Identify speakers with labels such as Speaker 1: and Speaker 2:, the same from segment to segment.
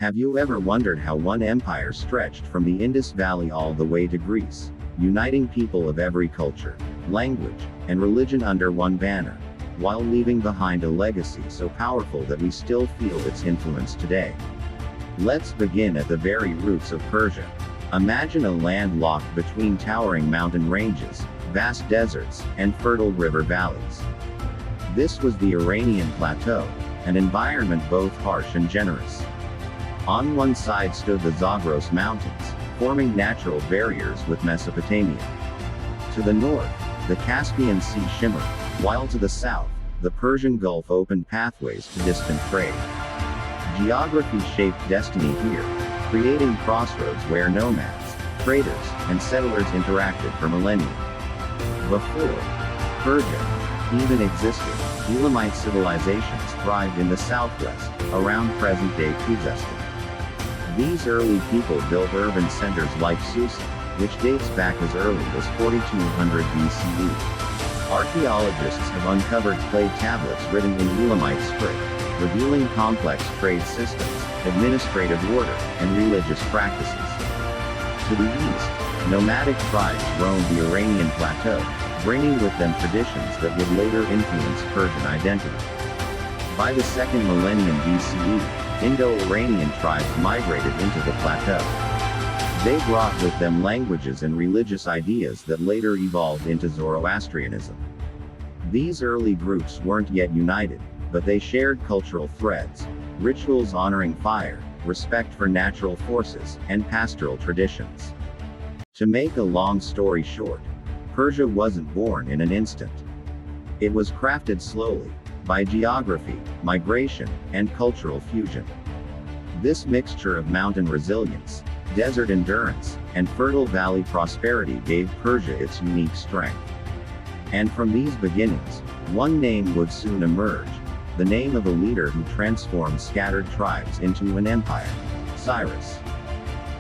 Speaker 1: Have you ever wondered how one empire stretched from the Indus Valley all the way to Greece, uniting people of every culture, language, and religion under one banner, while leaving behind a legacy so powerful that we still feel its influence today? Let's begin at the very roots of Persia. Imagine a land locked between towering mountain ranges, vast deserts, and fertile river valleys. This was the Iranian plateau, an environment both harsh and generous. On one side stood the Zagros Mountains, forming natural barriers with Mesopotamia. To the north, the Caspian Sea shimmered, while to the south, the Persian Gulf opened pathways to distant trade. Geography shaped destiny here, creating crossroads where nomads, traders, and settlers interacted for millennia. Before Persia even existed, Elamite civilizations thrived in the southwest, around present-day Khuzestan. These early people built urban centers like Susa, which dates back as early as 4200 BCE. Archaeologists have uncovered clay tablets written in Elamite script, revealing complex trade systems, administrative order, and religious practices. To the east, nomadic tribes roamed the Iranian plateau, bringing with them traditions that would later influence Persian identity. By the second millennium BCE, Indo-Iranian tribes migrated into the plateau. They brought with them languages and religious ideas that later evolved into Zoroastrianism. These early groups weren't yet united, but they shared cultural threads, rituals honoring fire, respect for natural forces, and pastoral traditions. To make a long story short, Persia wasn't born in an instant. It was crafted slowly, by geography, migration, and cultural fusion. This mixture of mountain resilience, desert endurance, and fertile valley prosperity gave Persia its unique strength. And from these beginnings, one name would soon emerge, the name of a leader who transformed scattered tribes into an empire: Cyrus.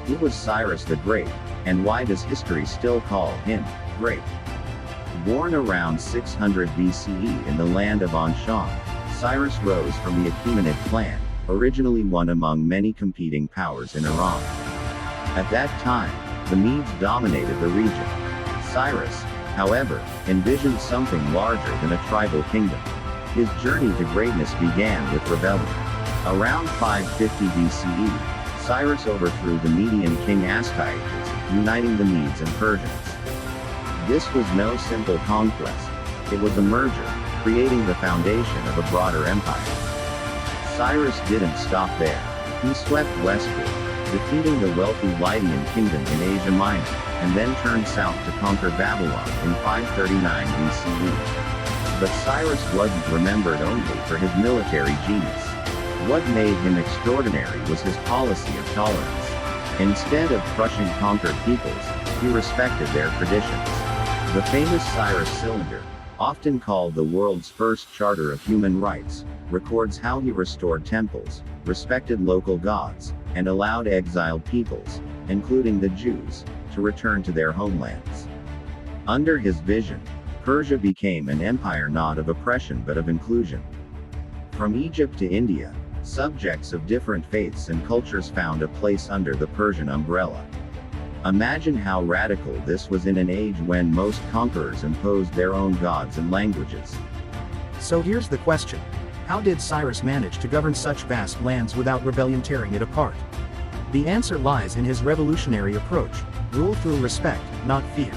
Speaker 1: Who was Cyrus the Great, and why does history still call him great? Born around 600 BCE in the land of Anshan, Cyrus rose from the Achaemenid clan, originally one among many competing powers in Iran. At that time, the Medes dominated the region. Cyrus, however, envisioned something larger than a tribal kingdom. His journey to greatness began with rebellion. Around 550 BCE, Cyrus overthrew the Median king Astyages, uniting the Medes and Persians. This was no simple conquest. It was a merger, creating the foundation of a broader empire. Cyrus didn't stop there. He swept westward, defeating the wealthy Lydian kingdom in Asia Minor, and then turned south to conquer Babylon in 539 BCE. But Cyrus wasn't remembered only for his military genius. What made him extraordinary was his policy of tolerance. Instead of crushing conquered peoples, he respected their traditions. The famous Cyrus Cylinder, often called the world's first charter of human rights, records how he restored temples, respected local gods, and allowed exiled peoples, including the Jews, to return to their homelands. Under his vision, Persia became an empire not of oppression but of inclusion. From Egypt to India, subjects of different faiths and cultures found a place under the Persian umbrella. Imagine how radical this was in an age when most conquerors imposed their own gods and languages.
Speaker 2: So here's the question. How did Cyrus manage to govern such vast lands without rebellion tearing it apart? The answer lies in his revolutionary approach: rule through respect, not fear.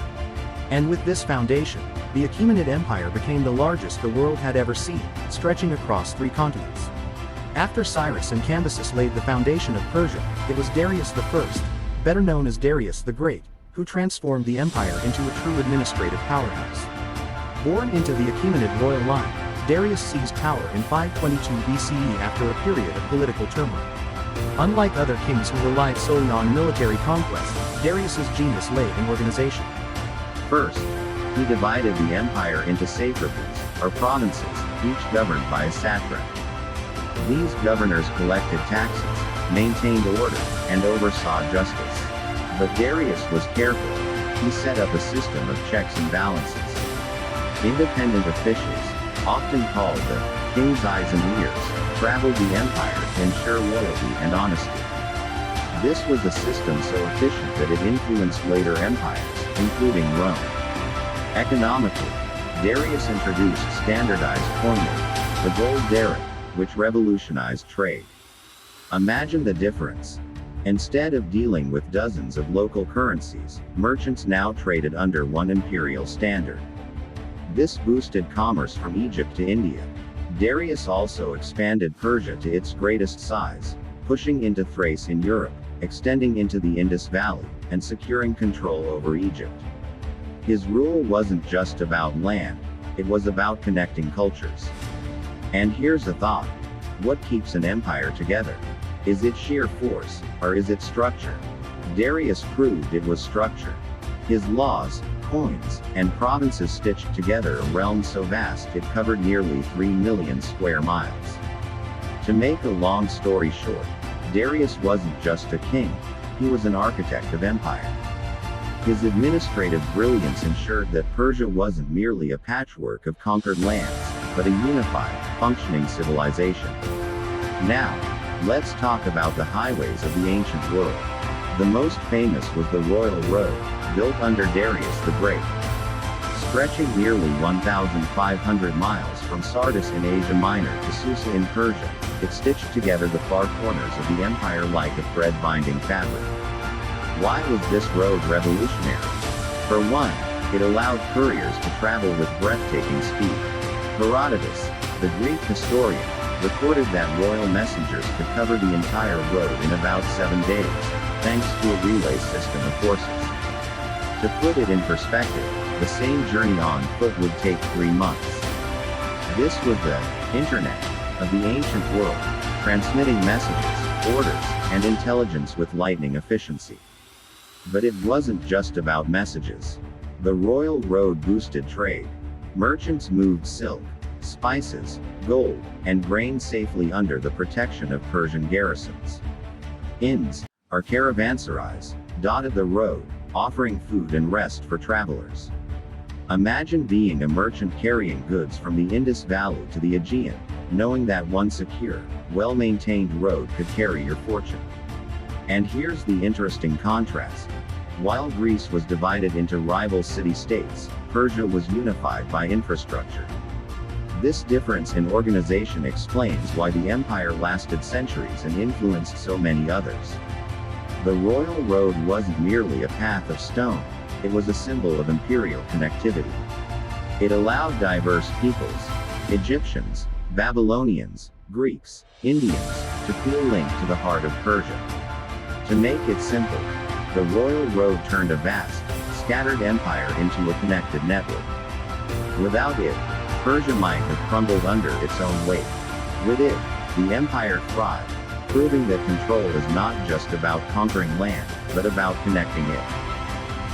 Speaker 2: And with this foundation, the Achaemenid Empire became the largest the world had ever seen, stretching across 3 continents. After Cyrus and Cambyses laid the foundation of Persia, it was Darius I, better known as Darius the Great, who transformed the empire into a true administrative powerhouse. Born into the Achaemenid royal line, Darius seized power in 522 BCE after a period of political turmoil. Unlike other kings who relied solely on military conquest, Darius's genius lay in organization.
Speaker 1: First, he divided the empire into satrapies, or provinces, each governed by a satrap. These governors collected taxes, maintained order, and oversaw justice. But Darius was careful. He set up a system of checks and balances. Independent officials, often called the king's eyes and ears, traveled the empire to ensure loyalty and honesty. This was a system so efficient that it influenced later empires, including Rome. Economically, Darius introduced standardized coinage, the gold daric, which revolutionized trade. Imagine the difference. Instead of dealing with dozens of local currencies, merchants now traded under one imperial standard. This boosted commerce from Egypt to India. Darius also expanded Persia to its greatest size, pushing into Thrace in Europe, extending into the Indus Valley, and securing control over Egypt. His rule wasn't just about land, it was about connecting cultures. And here's a thought. What keeps an empire together? Is it sheer force, or is it structure? Darius proved it was structure. His laws, coins, and provinces stitched together a realm so vast it covered nearly 3 million square miles. To make a long story short, Darius wasn't just a king, he was an architect of empire. His administrative brilliance ensured that Persia wasn't merely a patchwork of conquered lands, but a unified, functioning civilization. Now, let's talk about the highways of the ancient world. The most famous was the Royal Road, built under Darius the Great. Stretching nearly 1,500 miles from Sardis in Asia Minor to Susa in Persia, it stitched together the far corners of the empire like a thread-binding fabric. Why was this road revolutionary? For one, it allowed couriers to travel with breathtaking speed. Herodotus, the Greek historian, recorded that royal messengers could cover the entire road in about 7 days, thanks to a relay system of horses. To put it in perspective, the same journey on foot would take 3 months. This was the internet of the ancient world, transmitting messages, orders, and intelligence with lightning efficiency. But it wasn't just about messages. The Royal Road boosted trade. Merchants moved silk, spices, gold, and grain safely under the protection of Persian garrisons. Inns, or caravanserais, dotted the road, offering food and rest for travelers. Imagine being a merchant carrying goods from the Indus Valley to the Aegean, knowing that one secure, well-maintained road could carry your fortune. And here's the interesting contrast. While Greece was divided into rival city-states, Persia was unified by infrastructure. This difference in organization explains why the empire lasted centuries and influenced so many others. The Royal Road wasn't merely a path of stone, it was a symbol of imperial connectivity. It allowed diverse peoples, Egyptians, Babylonians, Greeks, Indians, to feel linked to the heart of Persia. To make it simple, the Royal Road turned a vast, scattered empire into a connected network. Without it, Persia might have crumbled under its own weight. With it, the empire thrived, proving that control is not just about conquering land, but about connecting it.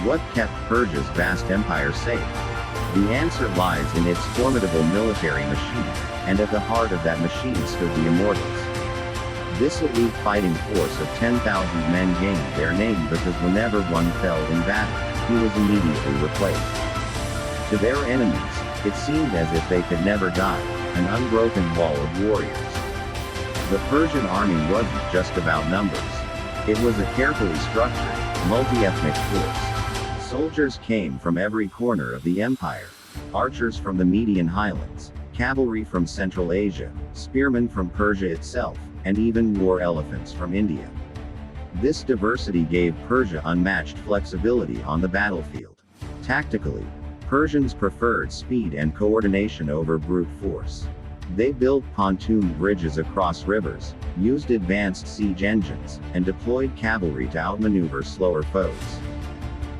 Speaker 1: What kept Persia's vast empire safe? The answer lies in its formidable military machine, and at the heart of that machine stood the Immortals. This elite fighting force of 10,000 men gained their name because whenever one fell in battle, he was immediately replaced. To their enemies, it seemed as if they could never die, an unbroken wall of warriors. The Persian army wasn't just about numbers. It was a carefully structured, multi-ethnic force. Soldiers came from every corner of the empire. Archers from the Median highlands, cavalry from Central Asia, spearmen from Persia itself, and even war elephants from India. This diversity gave Persia unmatched flexibility on the battlefield. Tactically, Persians preferred speed and coordination over brute force. They built pontoon bridges across rivers, used advanced siege engines, and deployed cavalry to outmaneuver slower foes.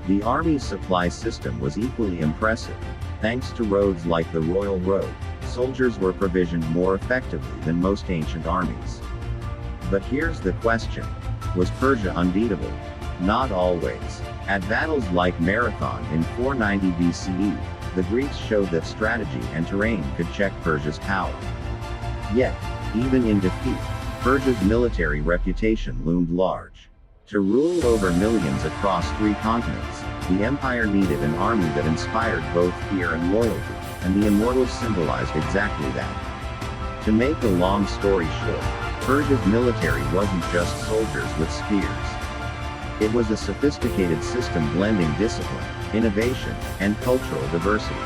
Speaker 1: The army's supply system was equally impressive. Thanks to roads like the Royal Road, soldiers were provisioned more effectively than most ancient armies. But here's the question. Was Persia unbeatable? Not always. At battles like Marathon in 490 BCE, the Greeks showed that strategy and terrain could check Persia's power. Yet, even in defeat, Persia's military reputation loomed large. To rule over millions across 3 continents, the empire needed an army that inspired both fear and loyalty, and the Immortals symbolized exactly that. To make a long story short, Persia's military wasn't just soldiers with spears. It was a sophisticated system blending discipline, innovation, and cultural diversity.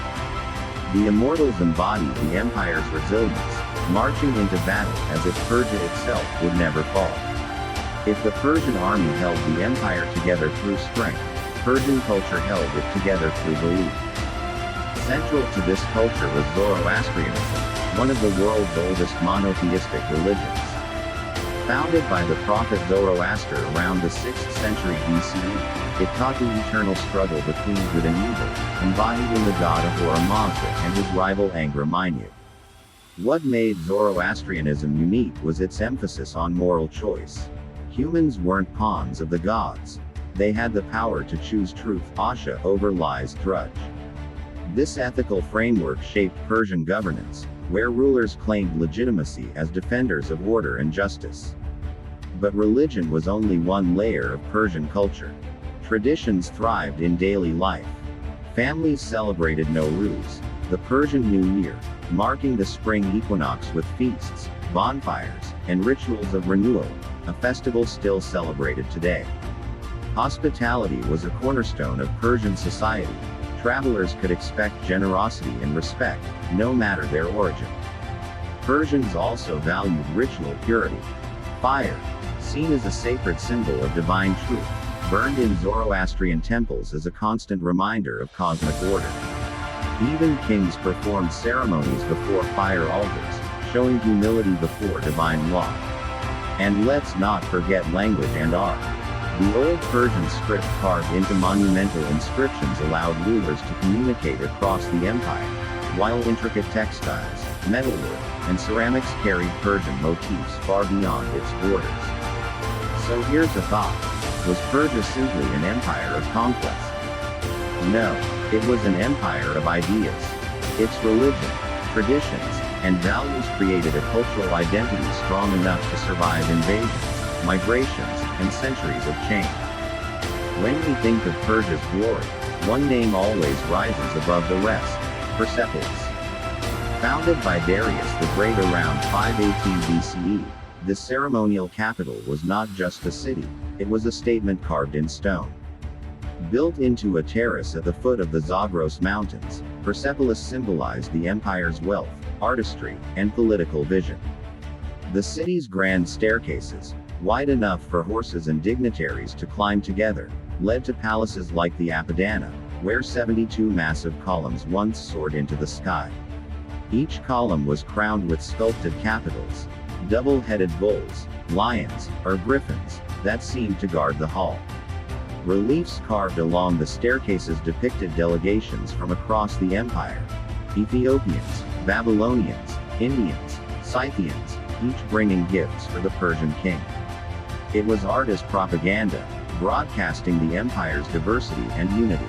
Speaker 1: The immortals embodied the empire's resilience, marching into battle as if Persia itself would never fall. If the Persian army held the empire together through strength, Persian culture held it together through belief. Central to this culture was Zoroastrianism, one of the world's oldest monotheistic religions. Founded by the prophet Zoroaster around the 6th century BCE, it taught the eternal struggle between good and evil, embodied in the god Ahura Mazda and his rival Angra Mainyu. What made Zoroastrianism unique was its emphasis on moral choice. Humans weren't pawns of the gods. They had the power to choose truth, Asha, over lies, Drudge. This ethical framework shaped Persian governance, where rulers claimed legitimacy as defenders of order and justice. But religion was only one layer of Persian culture. Traditions thrived in daily life. Families celebrated Nowruz, the Persian New Year, marking the spring equinox with feasts, bonfires, and rituals of renewal, a festival still celebrated today. Hospitality was a cornerstone of Persian society. Travelers could expect generosity and respect, no matter their origin. Persians also valued ritual purity. Fire, seen as a sacred symbol of divine truth, burned in Zoroastrian temples as a constant reminder of cosmic order. Even kings performed ceremonies before fire altars, showing humility before divine law. And let's not forget language and art. The Old Persian script carved into monumental inscriptions allowed rulers to communicate across the empire, while intricate textiles, metalwork, and ceramics carried Persian motifs far beyond its borders. So here's a thought. Was Persia simply an empire of conquest? No, it was an empire of ideas. Its religion, traditions, and values created a cultural identity strong enough to survive invasions, migrations, and centuries of change. When we think of Persia's glory, one name always rises above the rest: Persepolis. Founded by Darius the Great around 518 BCE, this ceremonial capital was not just a city, it was a statement carved in stone. Built into a terrace at the foot of the Zagros Mountains, Persepolis symbolized the empire's wealth, artistry, and political vision. The city's grand staircases, wide enough for horses and dignitaries to climb together, led to palaces like the Apadana, where 72 massive columns once soared into the sky. Each column was crowned with sculpted capitals, double-headed bulls, lions, or griffins, that seemed to guard the hall. Reliefs carved along the staircases depicted delegations from across the empire: Ethiopians, Babylonians, Indians, Scythians, each bringing gifts for the Persian king. It was art as propaganda, broadcasting the empire's diversity and unity.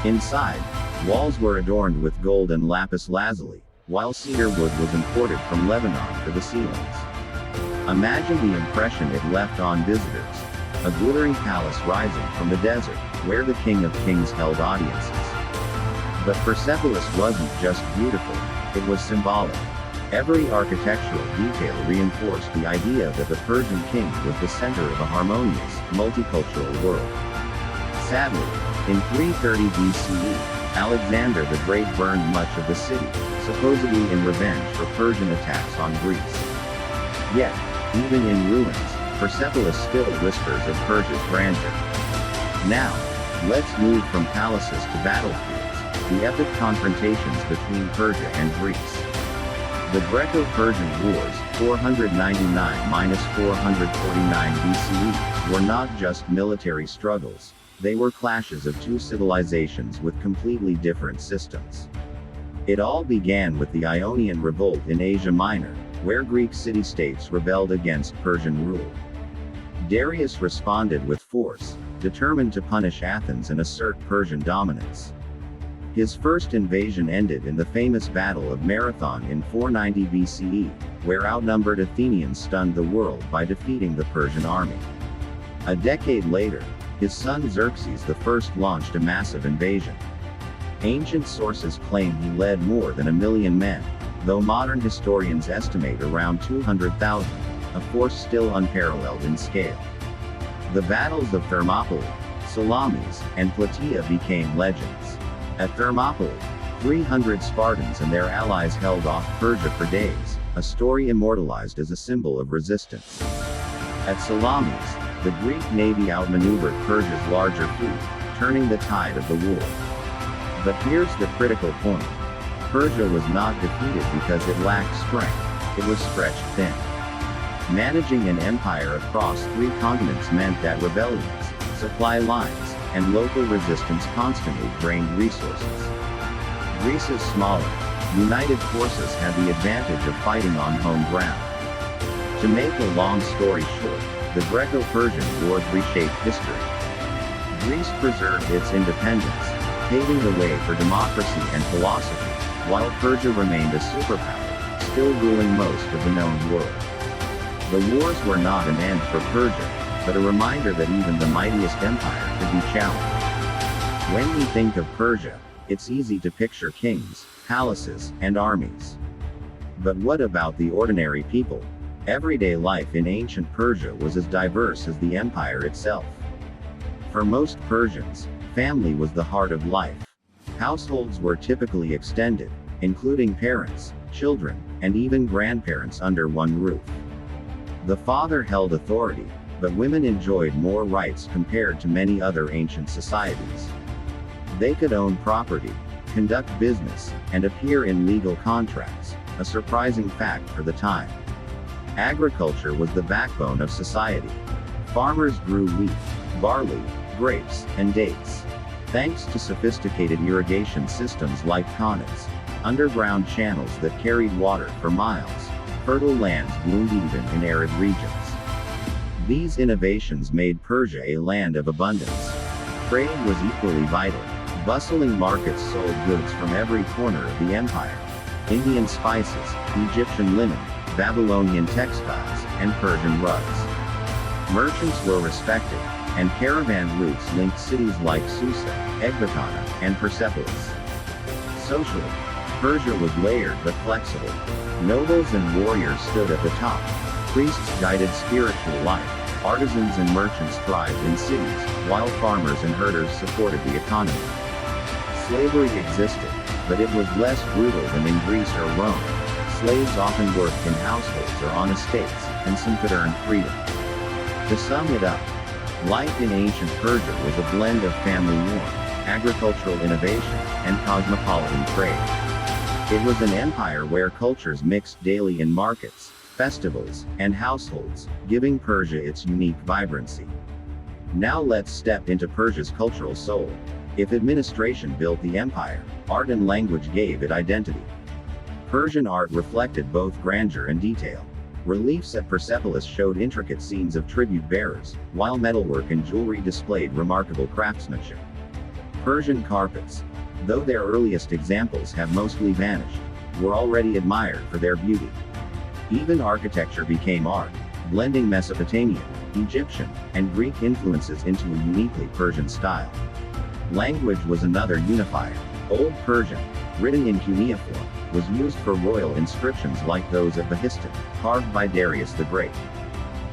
Speaker 1: Inside, walls were adorned with gold and lapis lazuli, while cedar wood was imported from Lebanon for the ceilings. Imagine the impression it left on visitors: a glittering palace rising from the desert, where the King of Kings held audiences. But Persepolis wasn't just beautiful, it was symbolic. Every architectural detail reinforced the idea that the Persian king was the center of a harmonious, multicultural world. Sadly, in 330 BCE, Alexander the Great burned much of the city, supposedly in revenge for Persian attacks on Greece. Yet, even in ruins, Persepolis still whispers of Persia's grandeur. Now, let's move from palaces to battlefields, the epic confrontations between Persia and Greece. The Greco-Persian Wars, 499–449 BCE, were not just military struggles, they were clashes of two civilizations with completely different systems. It all began with the Ionian Revolt in Asia Minor, where Greek city-states rebelled against Persian rule. Darius responded with force, determined to punish Athens and assert Persian dominance. His first invasion ended in the famous Battle of Marathon in 490 BCE, where outnumbered Athenians stunned the world by defeating the Persian army. A decade later, his son Xerxes I launched a massive invasion. Ancient sources claim he led more than 1 million men, though modern historians estimate around 200,000. a force still unparalleled in scale. The battles of Thermopylae, Salamis, and Plataea became legends. At Thermopylae, 300 Spartans and their allies held off Persia for days, a story immortalized as a symbol of resistance. At Salamis, the Greek navy outmaneuvered Persia's larger fleet, turning the tide of the war. But here's the critical point. Persia was not defeated because it lacked strength, it was stretched thin. Managing an empire across 3 continents meant that rebellions, supply lines, and local resistance constantly drained resources. Greece's smaller, united forces had the advantage of fighting on home ground. To make a long story short, the Greco-Persian Wars reshaped history. Greece preserved its independence, paving the way for democracy and philosophy, while Persia remained a superpower, still ruling most of the known world. The wars were not an end for Persia, but a reminder that even the mightiest empire could be challenged. When we think of Persia, it's easy to picture kings, palaces, and armies. But what about the ordinary people? Everyday life in ancient Persia was as diverse as the empire itself. For most Persians, family was the heart of life. Households were typically extended, including parents, children, and even grandparents under one roof. The father held authority, but women enjoyed more rights compared to many other ancient societies. They could own property, conduct business, and appear in legal contracts, a surprising fact for the time. Agriculture was the backbone of society. Farmers grew wheat, barley, grapes, and dates. Thanks to sophisticated irrigation systems like canals, underground channels that carried water for miles, fertile lands bloomed even in arid regions. These innovations made Persia a land of abundance. Trade was equally vital. Bustling markets sold goods from every corner of the empire. Indian spices, Egyptian linen, Babylonian textiles, and Persian rugs. Merchants were respected, and caravan routes linked cities like Susa, Ecbatana, and Persepolis. Socially, Persia was layered but flexible. Nobles and warriors stood at the top. Priests guided spiritual life. Artisans and merchants thrived in cities, while farmers and herders supported the economy. Slavery existed, but it was less brutal than in Greece or Rome. Slaves often worked in households or on estates, and some could earn freedom. To sum it up, life in ancient Persia was a blend of family warmth, agricultural innovation, and cosmopolitan trade. It was an empire where cultures mixed daily in markets, festivals, and households, giving Persia its unique vibrancy. Now let's step into Persia's cultural soul. If administration built the empire, art and language gave it identity. Persian art reflected both grandeur and detail. Reliefs at Persepolis showed intricate scenes of tribute bearers, while metalwork and jewelry displayed remarkable craftsmanship. Persian carpets, though their earliest examples have mostly vanished, were already admired for their beauty. Even architecture became art, blending Mesopotamian, Egyptian, and Greek influences into a uniquely Persian style. Language was another unifier. Old Persian, written in cuneiform, was used for royal inscriptions like those at Behistun, carved by Darius the Great.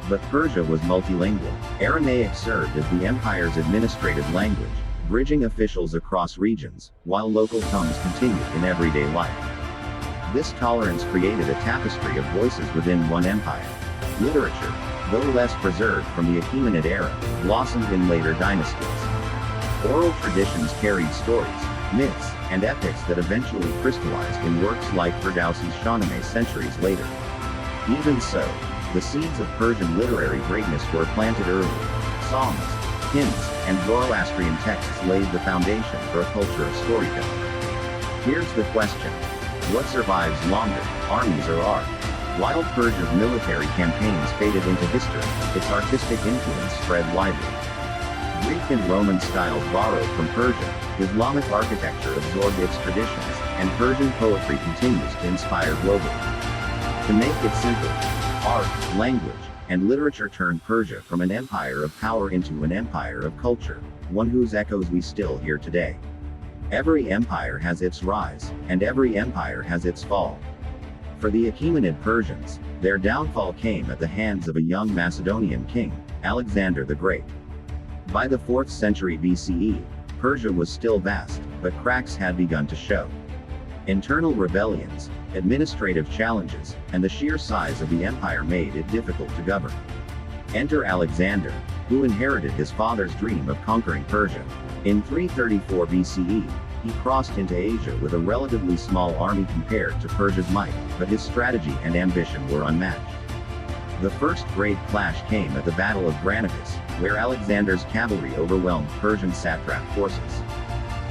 Speaker 1: But Persia was multilingual. Aramaic served as the empire's administrative language, bridging officials across regions, while local tongues continued in everyday life. This tolerance created a tapestry of voices within one empire. Literature, though less preserved from the Achaemenid era, blossomed in later dynasties. Oral traditions carried stories, myths, and epics that eventually crystallized in works like Ferdowsi's Shahnameh centuries later. Even so, the seeds of Persian literary greatness were planted early. Songs, hymns, and Zoroastrian texts laid the foundation for a culture of storytelling. Here's the question: what survives longer, armies or art? While Persia's military campaigns faded into history, its artistic influence spread widely. Greek and Roman styles borrowed from Persia, Islamic architecture absorbed its traditions, and Persian poetry continues to inspire globally. To make it simple, art, language, and literature turned Persia from an empire of power into an empire of culture, one whose echoes we still hear today. Every empire has its rise, and every empire has its fall. For the Achaemenid Persians, their downfall came at the hands of a young Macedonian king, Alexander the Great. By the 4th century BCE, Persia was still vast, but cracks had begun to show. Internal rebellions, administrative challenges, and the sheer size of the empire made it difficult to govern. Enter Alexander, who inherited his father's dream of conquering Persia. In 334 BCE, he crossed into Asia with a relatively small army compared to Persia's might, but his strategy and ambition were unmatched. The first great clash came at the Battle of Granicus, where Alexander's cavalry overwhelmed Persian satrap forces.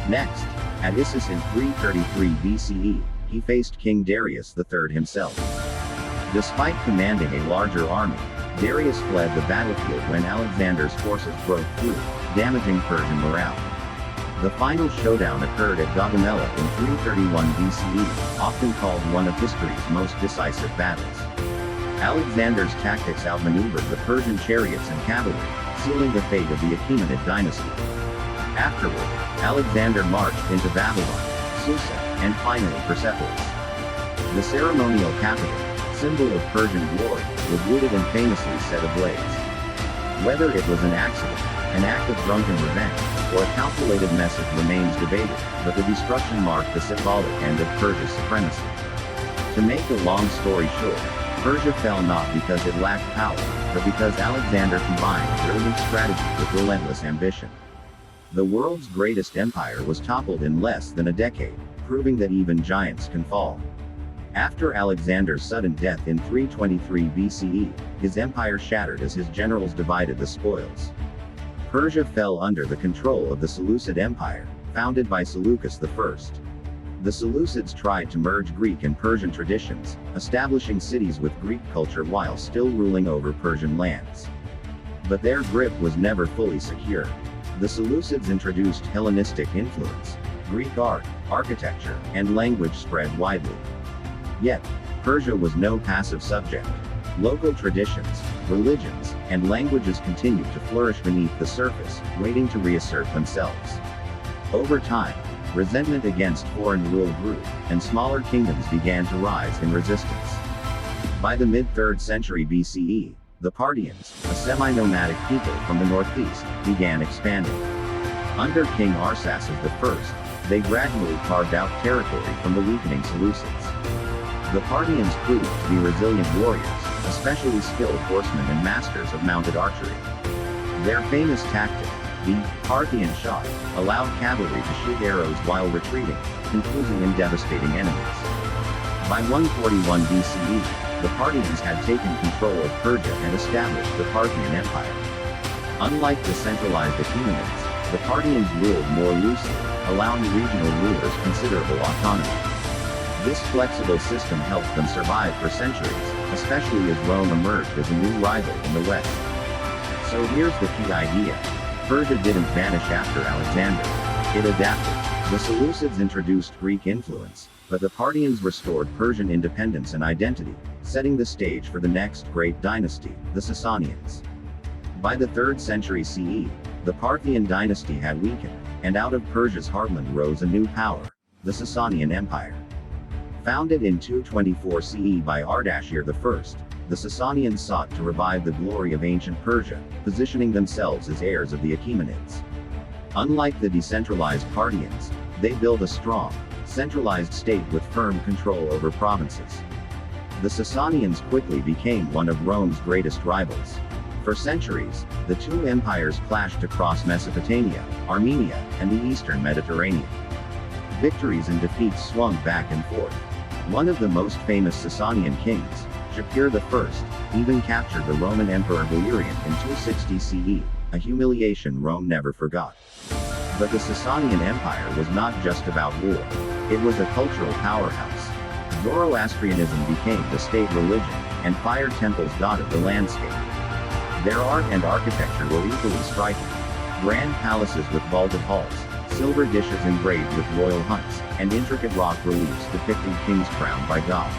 Speaker 1: Next, at Issus in 333 BCE, he faced King Darius III himself. Despite commanding a larger army, Darius fled the battlefield when Alexander's forces broke through, damaging Persian morale. The final showdown occurred at Gaugamela in 331 BCE, often called one of history's most decisive battles. Alexander's tactics outmaneuvered the Persian chariots and cavalry, sealing the fate of the Achaemenid dynasty. Afterward, Alexander marched into Babylon, Susa, and finally Persepolis. The ceremonial capital, symbol of Persian glory, was looted and famously set ablaze. Whether it was an accident, an act of drunken revenge, or a calculated message remains debated, but the destruction marked the symbolic end of Persia's supremacy. To make a long story short, Persia fell not because it lacked power, but because Alexander combined brilliant strategy with relentless ambition. The world's greatest empire was toppled in less than a decade, proving that even giants can fall. After Alexander's sudden death in 323 BCE, his empire shattered as his generals divided the spoils. Persia fell under the control of the Seleucid Empire, founded by Seleucus I. The Seleucids tried to merge Greek and Persian traditions, establishing cities with Greek culture while still ruling over Persian lands. But their grip was never fully secure. The Seleucids introduced Hellenistic influence. Greek art, architecture, and language spread widely. Yet, Persia was no passive subject. Local traditions, religions, and languages continued to flourish beneath the surface, waiting to reassert themselves. Over time, resentment against foreign rule grew, and smaller kingdoms began to rise in resistance. By the mid-3rd century BCE, the Parthians, a semi-nomadic people from the northeast, began expanding. Under King Arsaces I, they gradually carved out territory from the weakening Seleucids. The Parthians proved to be resilient warriors, especially skilled horsemen and masters of mounted archery. Their famous tactic, the Parthian shot, allowed cavalry to shoot arrows while retreating, confusing and devastating enemies. By 141 BCE, the Parthians had taken control of Persia and established the Parthian Empire. Unlike the centralized Achaemenids, the Parthians ruled more loosely, allowing regional rulers considerable autonomy. This flexible system helped them survive for centuries, especially as Rome emerged as a new rival in the West. So here's the key idea. Persia didn't vanish after Alexander. It adapted. The Seleucids introduced Greek influence, but the Parthians restored Persian independence and identity, setting the stage for the next great dynasty, the Sasanians. By the 3rd century CE, the Parthian dynasty had weakened, and out of Persia's heartland rose a new power, the Sasanian Empire. Founded in 224 CE by Ardashir I, the Sasanians sought to revive the glory of ancient Persia, positioning themselves as heirs of the Achaemenids. Unlike the decentralized Parthians, they built a strong, centralized state with firm control over provinces. The Sasanians quickly became one of Rome's greatest rivals. For centuries, the two empires clashed across Mesopotamia, Armenia, and the eastern Mediterranean. Victories and defeats swung back and forth. One of the most famous Sasanian kings, Shapur I, even captured the Roman Emperor Valerian in 260 CE, a humiliation Rome never forgot. But the Sasanian Empire was not just about war. It was a cultural powerhouse. Zoroastrianism became the state religion, and fire temples dotted the landscape. Their art and architecture were equally striking. Grand palaces with vaulted halls, silver dishes engraved with royal hunts, and intricate rock reliefs depicting kings crowned by gods.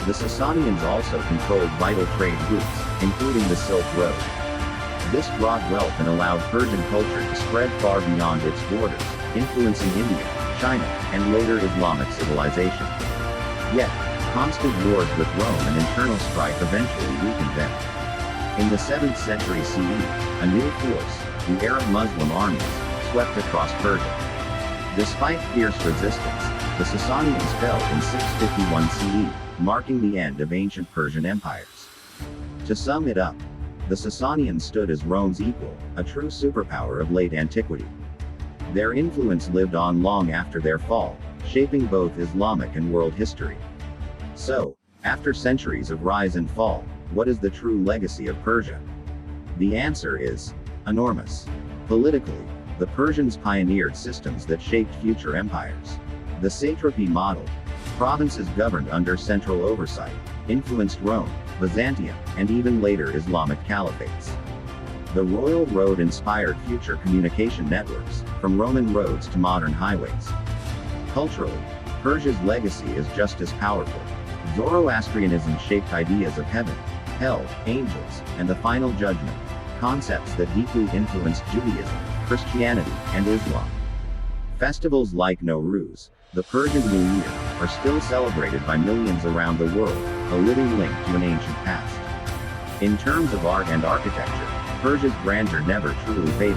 Speaker 1: The Sasanians also controlled vital trade routes, including the Silk Road. This brought wealth and allowed Persian culture to spread far beyond its borders, influencing India, China, and later Islamic civilization. Yet, Constant wars with Rome and internal strife eventually weakened them. In the 7th century CE, a new force, the Arab Muslim armies, swept across Persia. Despite fierce resistance, the Sasanians fell in 651 CE, marking the end of ancient Persian empires. To sum it up, the Sasanians stood as Rome's equal, a true superpower of late antiquity. Their influence lived on long after their fall, shaping both Islamic and world history. So, after centuries of rise and fall, what is the true legacy of Persia? The answer is enormous. Politically, the Persians pioneered systems that shaped future empires. The satrapy model, provinces governed under central oversight, influenced Rome, Byzantium, and even later Islamic caliphates. The royal road inspired future communication networks, from Roman roads to modern highways. Culturally, Persia's legacy is just as powerful. Zoroastrianism shaped ideas of heaven, hell, angels, and the final judgment, concepts that deeply influenced Judaism, Christianity, and Islam. Festivals like Nowruz, the Persian New Year, are still celebrated by millions around the world, a living link to an ancient past. In terms of art and architecture, Persia's grandeur never truly faded.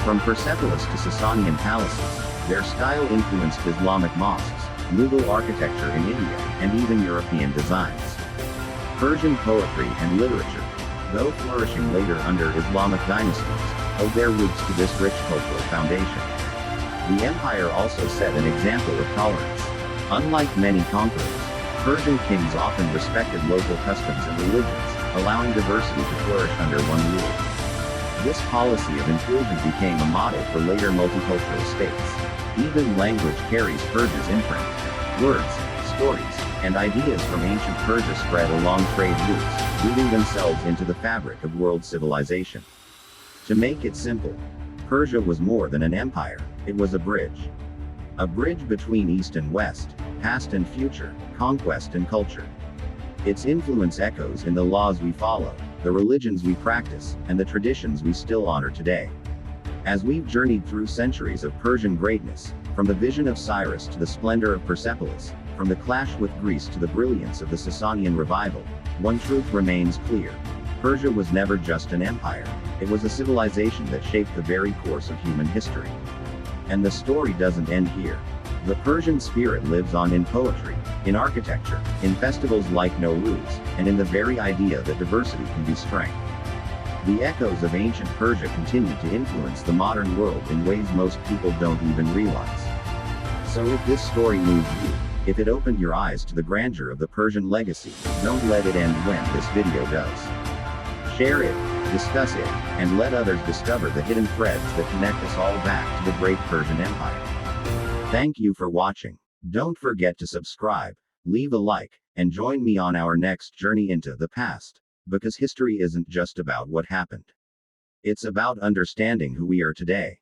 Speaker 1: From Persepolis to Sasanian palaces, their style influenced Islamic mosques, Mughal architecture in India, and even European designs. Persian poetry and literature, though flourishing later under Islamic dynasties, owe their roots to this rich cultural foundation. The empire also set an example of tolerance. Unlike many conquerors, Persian kings often respected local customs and religions, allowing diversity to flourish under one rule. This policy of inclusion became a model for later multicultural states. Even language carries Persia's imprint. Words, stories, and ideas from ancient Persia spread along trade routes, weaving themselves into the fabric of world civilization. To make it simple, Persia was more than an empire, it was a bridge. A bridge between East and West, past and future, conquest and culture. Its influence echoes in the laws we follow, the religions we practice, and the traditions we still honor today. As we've journeyed through centuries of Persian greatness, from the vision of Cyrus to the splendor of Persepolis, from the clash with Greece to the brilliance of the Sasanian revival, one truth remains clear. Persia was never just an empire, it was a civilization that shaped the very course of human history. And the story doesn't end here. The Persian spirit lives on in poetry, in architecture, in festivals like Nowruz, and in the very idea that diversity can be strength. The echoes of ancient Persia continue to influence the modern world in ways most people don't even realize. So if this story moved you, if it opened your eyes to the grandeur of the Persian legacy, don't let it end when this video does. Share it, discuss it, and let others discover the hidden threads that connect us all back to the Great Persian Empire. Thank you for watching. Don't forget to subscribe, leave a like, and join me on our next journey into the past, because history isn't just about what happened. It's about understanding who we are today.